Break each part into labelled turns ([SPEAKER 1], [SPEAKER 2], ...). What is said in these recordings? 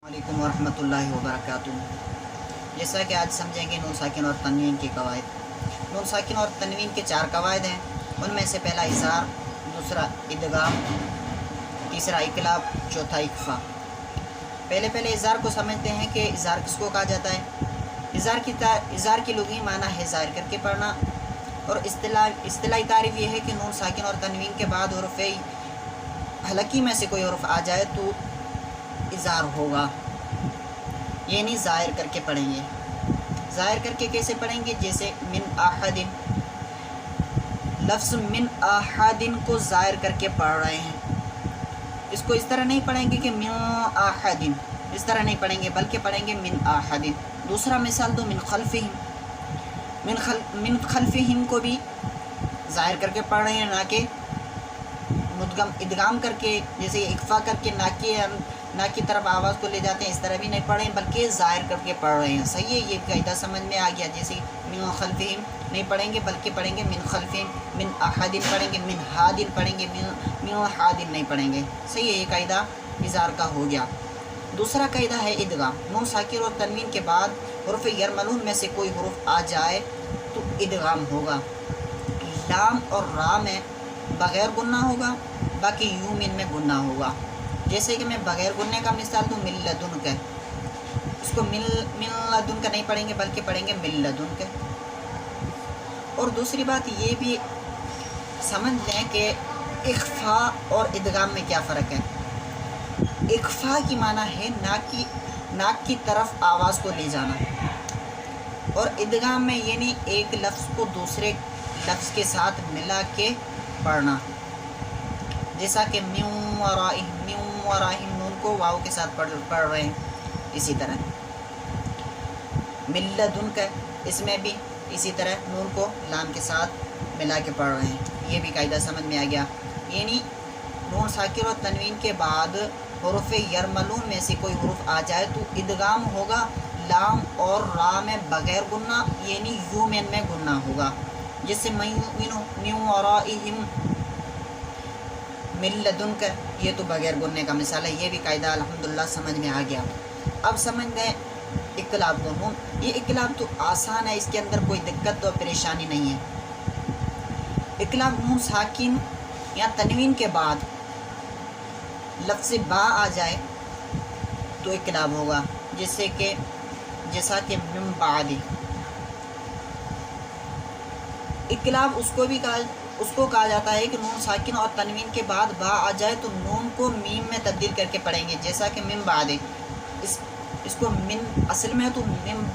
[SPEAKER 1] वालेकुम वरहमतुल्लाहि वबरकातुहू। जैसा कि आज समझेंगे नून साकिन और तनवीन के कवायद। नून साकिन और तनवीन के 4 कवायद हैं। उनमें से पहला इज़हार, दूसरा इदगाम, तीसरा इकलाब, चौथा इख्फा। पहले इज़हार को समझते हैं कि इज़हार किसको कहा जाता है। इज़हार की लुग़वी माना है ज़ाहिर करके पढ़ना, और इस्तिलाही तारीफ़ ये है कि नून साकिन और तनवीन के बाद हुरूफ़ हलकी में से कोई हुरूफ़ आ जाए तो इज़हार होगा, ये नहीं ज़ाहिर करके पढ़ेंगे। ज़ाहिर करके कैसे पढ़ेंगे? जैसे मिन आहदिन, लफ्ज़ मिन आहदिन को ज़ाहिर करके पढ़ रहे हैं। इसको इस तरह नहीं पढ़ेंगे कि मिन आहदिन, इस तरह नहीं पढ़ेंगे, बल्कि पढ़ेंगे मिन आहदिन। दूसरा मिसाल दो, मिन खल्फ़िहिम। मिन खल्फ़िहिम को भी ज़ाहिर करके पढ़ रहे हैं, ना कि मुद्गम इदगाम करके, जैसे इख्फा करके ना की तरफ आवाज़ को ले जाते हैं, इस तरह भी नहीं पढ़ रहे हैं, बल्कि ज़ाहिर करके पढ़ रहे हैं। सही है, ये कायदा समझ में आ गया। जैसे मिन खल्फ़िहिम नहीं पढ़ेंगे, बल्कि पढ़ेंगे मिन खल्फ़िहिम। मिन अहदिन पढ़ेंगे, मिन हादिन पढ़ेंगे, मिन हादिन नहीं पढ़ेंगे। सही है, ये कायदा इज़हार का हो गया। दूसरा कायदा है इदगाम। नून साकिन और तनवीन के बाद हुरूफ़ यरमलून में से कोई हुरूफ़ आ जाए तो इदगाम होगा। लाम और रा में बग़ैर गुन्ना होगा, बाकी यूमिन में गुन्ना होगा। जैसे कि मैं बग़ैर गुन्ने का मिसाल दूँ, मिन लदुन का, इसको मिन लदुन का नहीं पढ़ेंगे, बल्कि पढ़ेंगे मिन लदुन का। और दूसरी बात ये भी समझ लें कि इख्फा और इदगाम में क्या फ़र्क है। इख्फा की माना है नाक की तरफ आवाज़ को ले जाना, और इदगाम में ये नहीं एक लफ्ज़ को दूसरे लफ्ज़ के साथ मिला के पढ़ना। जैसा कि म्यू वराहिम, नून को वाव के साथ पढ़ रहे हैं। इसी तरह मिन लदुन का, इसमें भी इसी तरह नून को लाम के साथ मिला के पढ़ रहे हैं। ये भी कायदा समझ में आ गया। यानी नून साकिन और तनवीन के बाद हुरूफ़ यरमलून में से कोई हुरूफ़ आ जाए तो इदगाम होगा, लाम और रा में बग़ैर गुन्ना, यानी यूमिन में गुन्ना होगा। जैसे मिन वराइहिम, मिन लदुन का, ये तो बग़ैर गुन्ने का मिसाल है। ये भी कायदा अल्हम्दुलिल्लाह समझ में आ गया। अब समझ गए इक़लाब को। नून, ये इक़लाब तो आसान है, इसके अंदर कोई दिक्कत और परेशानी नहीं है। इक़लाब नून साकिन या तनवीन के बाद लफ्ज़ बा आ जाए तो इक़लाब होगा। जैसा कि मिन बादी। इक़लाब उसको कहा जाता है कि नून साकिन और तनवीन के बाद बा आ जाए तो नून को मीम में तब्दील करके पढ़ेंगे। जैसा कि मिन बादे, इसको मिन असल में तो मिन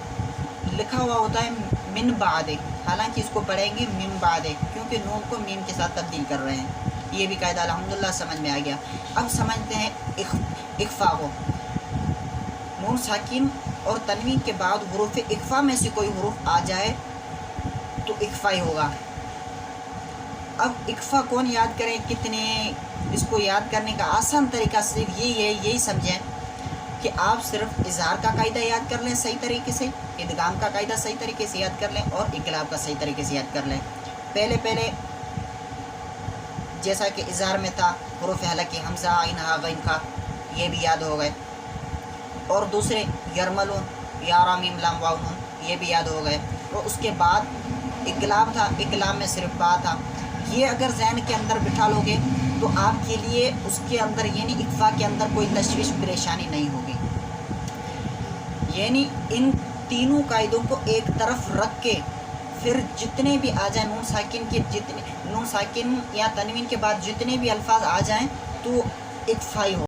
[SPEAKER 1] लिखा हुआ होता है मिन बादे, हालांकि इसको पढ़ेंगे मिन बादे, क्योंकि नून को मीम के साथ तब्दील कर रहे हैं। ये भी कायदा अल्हम्दुलिल्लाह समझ में आ गया। अब समझते हैं इख्फा को। नून साकिन और तनवीन के बाद हुरूफ़ इख्फा में से कोई हुरूफ़ आ जाए तो इख्फा ही होगा। अब इख्फा कौन याद करें, कितने? इसको याद करने का आसान तरीका सिर्फ यही समझें कि आप सिर्फ इज़हार का कायदा याद कर लें सही तरीके से, इदगाम का कायदा सही तरीके से याद कर लें, और इक़लाब का सही तरीके से याद कर लें। पहले जैसा कि इज़हार में था हुरूफ़ हलकी हमज़ा आइन हा गैन का, ये भी याद हो गए। और दूसरे यरमलून या रा मीम लाम वाव नून, ये भी याद हो गए। और उसके बाद इक़लाब था, इक़लाब में सिर्फ बा था। ये अगर ज़हन के अंदर बिठा लोगे तो आपके लिए उसके अंदर यानी इख्फा के अंदर कोई तशवीश परेशानी नहीं होगी। यानी इन तीनों कायदों को एक तरफ रख के फिर जितने भी आ जाए नून साकिन या तनवीन के बाद जितने भी अल्फाज आ जाएं तो इख्फा ही हो।